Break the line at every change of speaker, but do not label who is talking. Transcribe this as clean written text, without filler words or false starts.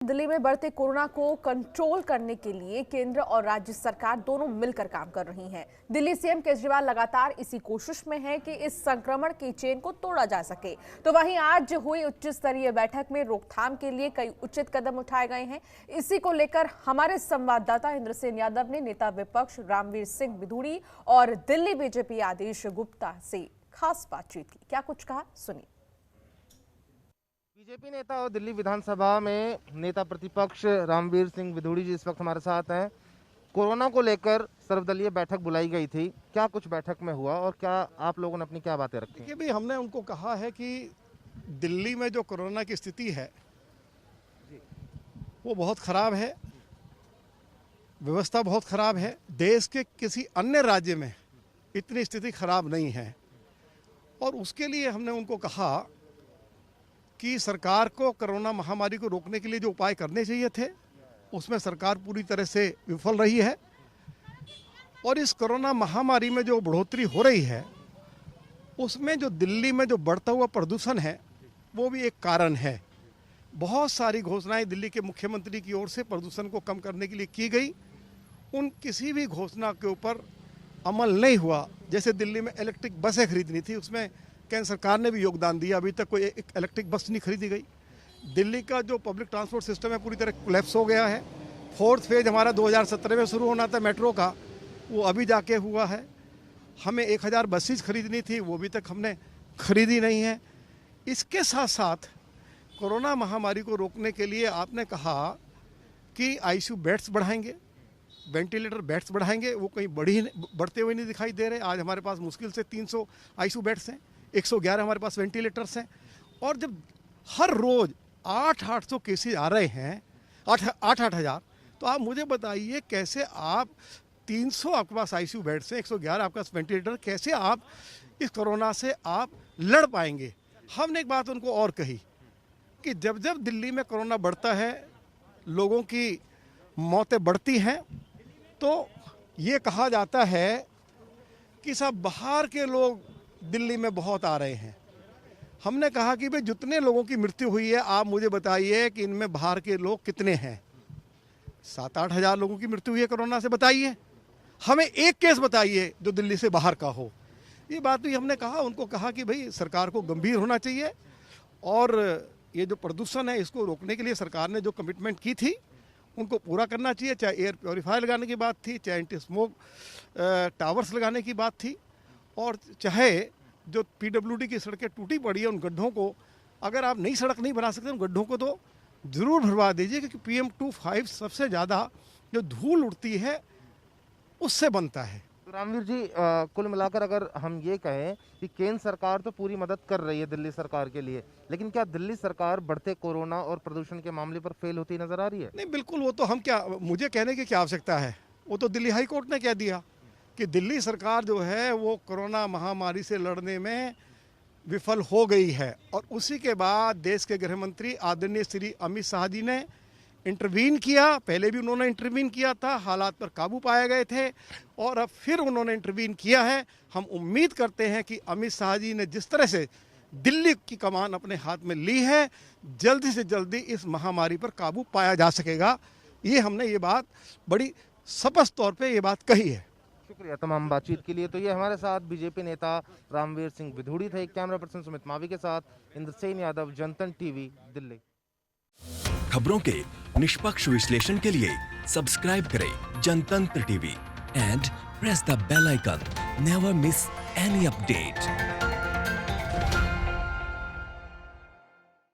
दिल्ली में बढ़ते कोरोना को कंट्रोल करने के लिए केंद्र और राज्य सरकार दोनों मिलकर काम कर रही हैं। दिल्ली सीएम केजरीवाल लगातार इसी कोशिश में हैं कि इस संक्रमण की चेन को तोड़ा जा सके। तो वहीं आज हुई उच्च स्तरीय बैठक में रोकथाम के लिए कई उचित कदम उठाए गए हैं। इसी को लेकर हमारे संवाददाता इंद्रसेन यादव ने नेता विपक्ष रामवीर सिंह बिधूड़ी और दिल्ली बीजेपी आदेश गुप्ता से खास बातचीत की। क्या कुछ कहा, सुनिए।
बीजेपी नेता और दिल्ली विधानसभा में नेता प्रतिपक्ष रामवीर सिंह बिधूड़ी जी इस वक्त हमारे साथ हैं। कोरोना को लेकर सर्वदलीय बैठक बुलाई गई थी, क्या कुछ बैठक में हुआ और क्या आप लोगों ने अपनी क्या बातें रखी?
देखिए भाई, हमने उनको कहा है कि दिल्ली में जो कोरोना की स्थिति है वो बहुत खराब है, व्यवस्था बहुत खराब है। देश के किसी अन्य राज्य में इतनी स्थिति खराब नहीं है और उसके लिए हमने उनको कहा कि सरकार को कोरोना महामारी को रोकने के लिए जो उपाय करने चाहिए थे उसमें सरकार पूरी तरह से विफल रही है और इस कोरोना महामारी में जो बढ़ोतरी हो रही है उसमें जो दिल्ली में जो बढ़ता हुआ प्रदूषण है वो भी एक कारण है। बहुत सारी घोषणाएं दिल्ली के मुख्यमंत्री की ओर से प्रदूषण को कम करने के लिए की गई, उन किसी भी घोषणा के ऊपर अमल नहीं हुआ। जैसे दिल्ली में इलेक्ट्रिक बसें खरीदनी थी, उसमें केंद्र सरकार ने भी योगदान दिया, अभी तक कोई एक इलेक्ट्रिक बस नहीं खरीदी गई। दिल्ली का जो पब्लिक ट्रांसपोर्ट सिस्टम है पूरी तरह कोलैप्स हो गया है। फोर्थ फेज हमारा 2017 में शुरू होना था मेट्रो का, वो अभी जाके हुआ है। हमें 1000 बसेज खरीदनी थी, वो अभी तक हमने खरीदी नहीं है। इसके साथ साथ कोरोना महामारी को रोकने के लिए आपने कहा कि आईसीयू बेड्स बढ़ाएंगे, वेंटिलेटर बेड्स बढ़ाएंगे, वो कहीं बढ़ते हुए नहीं दिखाई दे रहे। आज हमारे पास मुश्किल से 300 आईसीयू बेड्स हैं, 111 हमारे पास वेंटिलेटर्स हैं और जब हर रोज 800 केसेज आ रहे हैं, 8,000, तो आप मुझे बताइए कैसे आप 300 आपके पास आईसीयू बेड्स हैं, 111 आपके पास वेंटिलेटर, कैसे आप इस कोरोना से आप लड़ पाएंगे। हमने एक बात उनको और कही कि जब जब दिल्ली में कोरोना बढ़ता है, लोगों की मौतें बढ़ती हैं, तो ये कहा जाता है कि सब बाहर के लोग दिल्ली में बहुत आ रहे हैं। हमने कहा कि भाई जितने लोगों की मृत्यु हुई है आप मुझे बताइए कि इनमें बाहर के लोग कितने हैं। 7-8 हज़ार लोगों की मृत्यु हुई है कोरोना से, बताइए हमें एक केस बताइए जो दिल्ली से बाहर का हो। ये बात भी हमने कहा, उनको कहा कि भाई सरकार को गंभीर होना चाहिए और ये जो प्रदूषण है इसको रोकने के लिए सरकार ने जो कमिटमेंट की थी उनको पूरा करना चाहिए। चाहे एयर प्योरीफायर लगाने की बात थी, चाहे एंटी स्मोक टावर्स लगाने की बात थी और चाहे जो पीडब्ल्यूडी की सड़कें टूटी पड़ी है उन गड्ढों को, अगर आप नई सड़क नहीं बना सकते उन गड्ढों को तो ज़रूर भरवा दीजिए, क्योंकि PM2.5 सबसे ज़्यादा जो धूल उड़ती है उससे बनता है।
तो रामवीर जी, कुल मिलाकर अगर हम ये कहें कि केंद्र सरकार तो पूरी मदद कर रही है दिल्ली सरकार के लिए, लेकिन क्या दिल्ली सरकार बढ़ते कोरोना और प्रदूषण के मामले पर फेल होती नजर आ रही है?
नहीं, बिल्कुल, वो तो हम क्या, मुझे कहने की क्या आवश्यकता है, वो तो दिल्ली हाई कोर्ट ने कह दिया कि दिल्ली सरकार जो है वो कोरोना महामारी से लड़ने में विफल हो गई है। और उसी के बाद देश के गृह मंत्री आदरणीय श्री अमित शाह जी ने इंटरवीन किया। पहले भी उन्होंने इंटरवीन किया था, हालात पर काबू पाए गए थे और अब फिर उन्होंने इंटरवीन किया है। हम उम्मीद करते हैं कि अमित शाह जी ने जिस तरह से दिल्ली की कमान अपने हाथ में ली है, जल्दी से जल्दी इस महामारी पर काबू पाया जा सकेगा। ये हमने ये बात बड़ी स्पष्ट तौर पे ये बात कही है।
शुक्रिया तमाम बातचीत के लिए। तो ये हमारे साथ बीजेपी नेता रामवीर सिंह बिधूड़ी थे। कैमरा पर्सन सुमित मावी के साथ इंद्रसेन यादव, जनतन टीवी, दिल्ली।
खबरों के निष्पक्ष विश्लेषण के लिए सब्सक्राइब करें Jantantra TV and press the bell icon. Never miss any update.